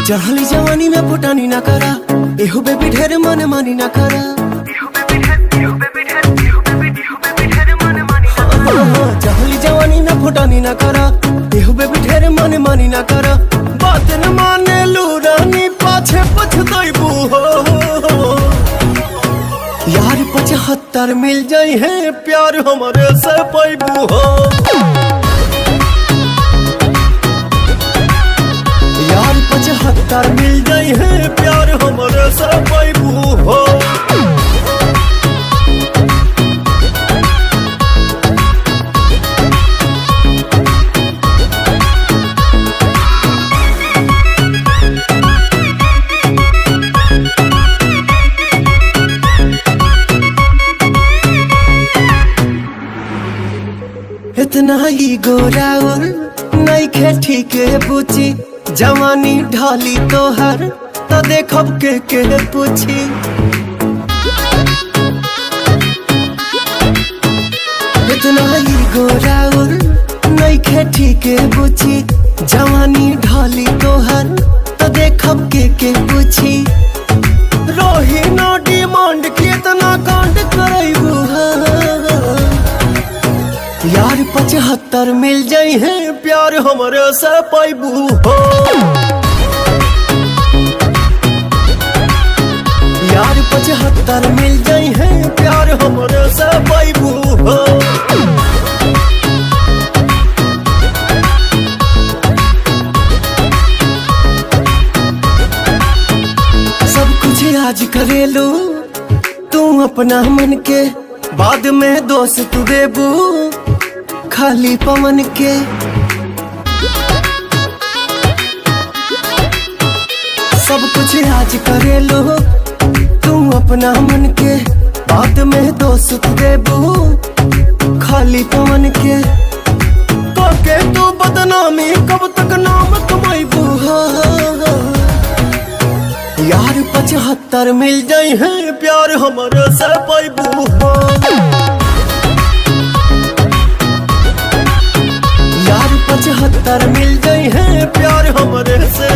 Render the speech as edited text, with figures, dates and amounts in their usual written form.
चढ़ली जवानी में फुटानी ना करा, एहो बेबी ढेर मन मानी ना करा। चढ़ली जवानी में फुटानी ना करा, एहो बेबी ढेर मन मानी ना करा। बात न माने लूरानी पाछे पछताइबू हो। यार 75 मिल जाई है प्यार हमारे से पाइबू हो। यार 75 मिल जाई है प्यार हमारे से पाइबू हो। इतना ही गोराउल नहीं खे ठीक पूछी, जवानी ढाली तोहर तो देखब के पूछी। इतना ही गोराउल नहीं खे ठीक पूछी, जवानी ढाली तोहर तो देखब के पूछी। रोही नो डिमांड कितना कांड करैबू। यार 75 मिल जाई है प्यार हमारे से पाइबू हो। यार 75 मिल जाई है प्यार हमारे से पाइबू हो। सब कुछ आज करेलू तू अपना मन के, बाद में दोस्त देबू खाली पवन के। सब कुछ आज करे लो तू अपना मन के, बाद में दोस्त देबू खाली पवन के। के तू बदनामी कब तक नाम कमाइबू। यार 75 मिल जाई है प्यार हमारे से पाइबू हो। यार 75 मिल जाई है प्यार हमारे से